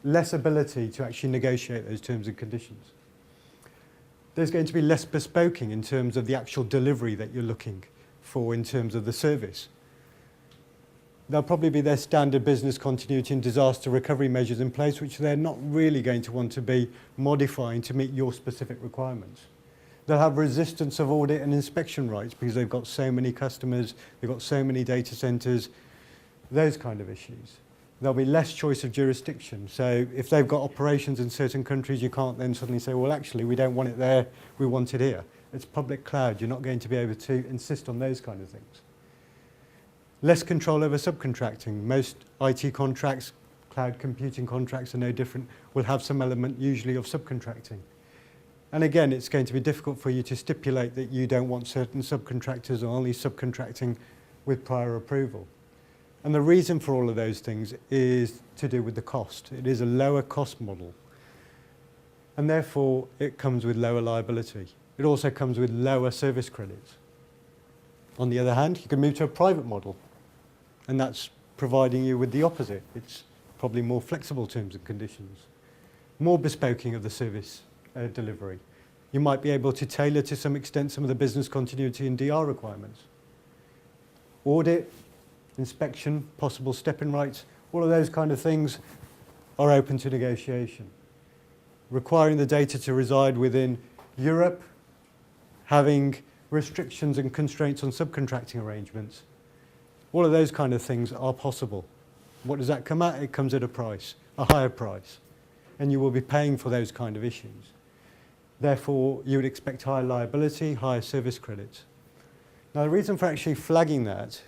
less ability to actually negotiate those terms and conditions. There's going to be less bespoking in terms of the actual delivery that you're looking for in terms of the service. There'll probably be their standard business continuity and disaster recovery measures in place, which they're not really going to want to be modifying to meet your specific requirements. They'll have resistance of audit and inspection rights because they've got so many customers, they've got so many data centers, those kind of issues. There'll be less choice of jurisdiction. So if they've got operations in certain countries, you can't then suddenly say, well, actually, we don't want it there, we want it here. It's public cloud. You're not going to be able to insist on those kind of things. Less control over subcontracting. Most IT contracts, cloud computing contracts are no different, will have some element usually of subcontracting. And again, it's going to be difficult for you to stipulate that you don't want certain subcontractors or only subcontracting with prior approval. And the reason for all of those things is to do with the cost. It is a lower cost model. And therefore, it comes with lower liability. It also comes with lower service credits. On the other hand, you can move to a private model. And that's providing you with the opposite. It's probably more flexible terms and conditions, more bespoking of the service delivery. You might be able to tailor to some extent some of the business continuity and DR requirements. Audit, inspection, possible step-in rights, all of those kind of things are open to negotiation. Requiring the data to reside within Europe, having restrictions and constraints on subcontracting arrangements. All of those kind of things are possible. What does that come at? It comes at a price, a higher price. And you will be paying for those kind of issues. Therefore, you would expect higher liability, higher service credits. Now, the reason for actually flagging that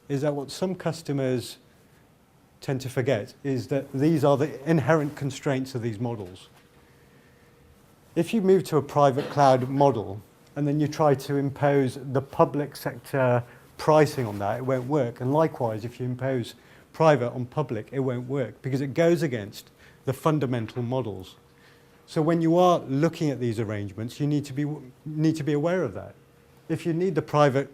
is that what some customers tend to forget is that these are the inherent constraints of these models. If you move to a private cloud model and then you try to impose the public sector pricing on that, it won't work. And likewise, if you impose private on public, it won't work because it goes against the fundamental models. So when you are looking at these arrangements, you need to be aware of that. If you need the private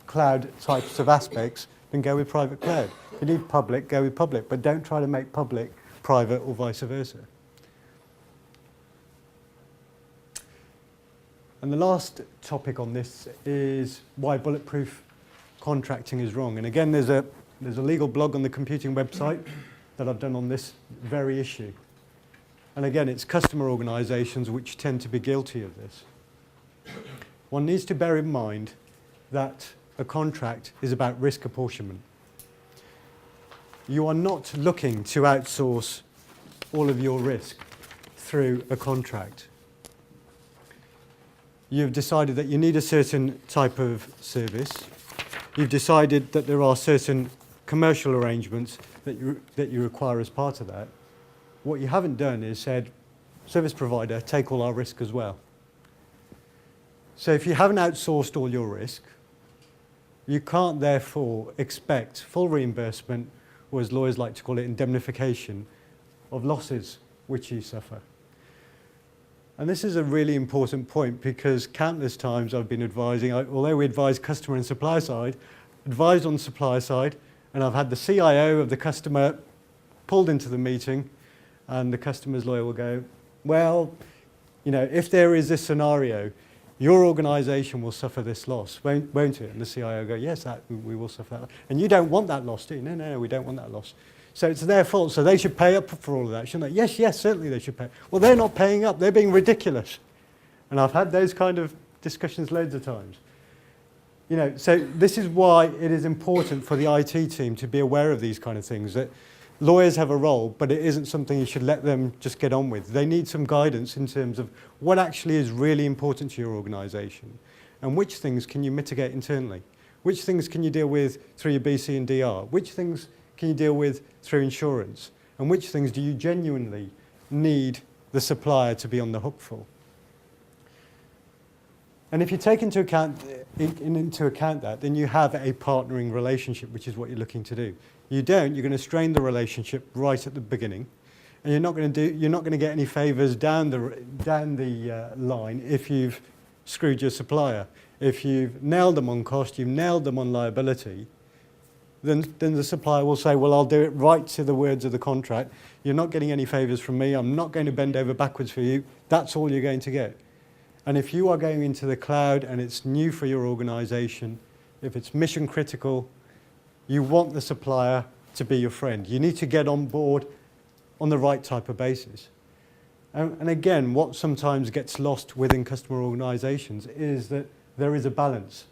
cloud types of aspects, then go with private cloud. If you need public, go with public, but don't try to make public private or vice versa. And the last topic on this is why bulletproof contracting is wrong. And again, there's a legal blog on the computing website that I've done on this very issue. And again, it's customer organizations which tend to be guilty of this. One needs to bear in mind that a contract is about risk apportionment. You are not looking to outsource all of your risk through a contract. You've decided that you need a certain type of service. You've decided that there are certain commercial arrangements that you require as part of that. What you haven't done is said, service provider, take all our risk as well. So if you haven't outsourced all your risk, you can't therefore expect full reimbursement, or as lawyers like to call it, indemnification of losses which you suffer. And this is a really important point because countless times I've been advising, although we advise customer and supplier side, advised on supplier side, and I've had the CIO of the customer pulled into the meeting, and the customer's lawyer will go, well, you know, if there is this scenario, your organisation will suffer this loss, won't it? And the CIO will go, yes, we will suffer that. And you don't want that loss, do you? No, we don't want that loss. So it's their fault, so they should pay up for all of that, shouldn't they? Yes, certainly they should pay. Well, they're not paying up, they're being ridiculous. And I've had those kind of discussions loads of times. You know, so this is why it is important for the IT team to be aware of these kind of things, that lawyers have a role, but it isn't something you should let them just get on with. They need some guidance in terms of what actually is really important to your organisation and which things can you mitigate internally. Which things can you deal with through your BC and DR? Which things can you deal with through insurance? And which things do you genuinely need the supplier to be on the hook for? And if you take into account that, then you have a partnering relationship, which is what you're looking to do. You don't, you're going to strain the relationship right at the beginning, and you're not going to get any favours down the line if you've screwed your supplier. If you've nailed them on cost, you've nailed them on liability, then the supplier will say, well, I'll do it right to the words of the contract. You're not getting any favours from me. I'm not going to bend over backwards for you. That's all you're going to get. And if you are going into the cloud and it's new for your organisation, if it's mission critical, you want the supplier to be your friend. You need to get on board on the right type of basis. And again, what sometimes gets lost within customer organisations is that there is a balance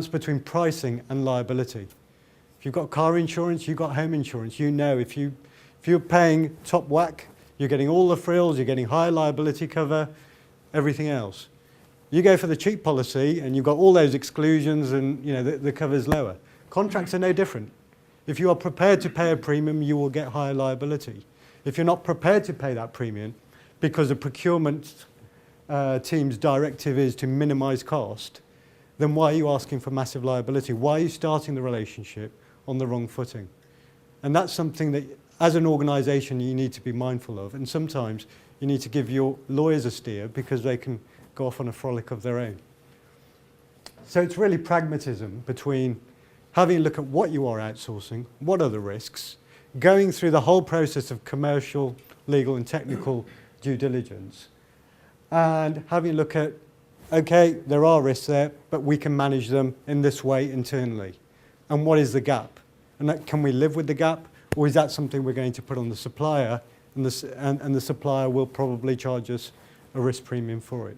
between pricing and liability. If you've got car insurance, you've got home insurance. You know if you're paying top whack, you're getting all the frills, you're getting high liability cover, everything else. You go for the cheap policy and you've got all those exclusions and the cover's lower. Contracts are no different. If you are prepared to pay a premium, you will get higher liability. If you're not prepared to pay that premium because the procurement team's directive is to minimize cost, then why are you asking for massive liability? Why are you starting the relationship on the wrong footing? And that's something that, as an organisation, you need to be mindful of. And sometimes you need to give your lawyers a steer because they can go off on a frolic of their own. So it's really pragmatism between having a look at what you are outsourcing, what are the risks, going through the whole process of commercial, legal and technical due diligence, and having a look at, okay, there are risks there, but we can manage them in this way internally. And what is the gap? And can we live with the gap, or is that something we're going to put on the supplier, and the supplier will probably charge us a risk premium for it?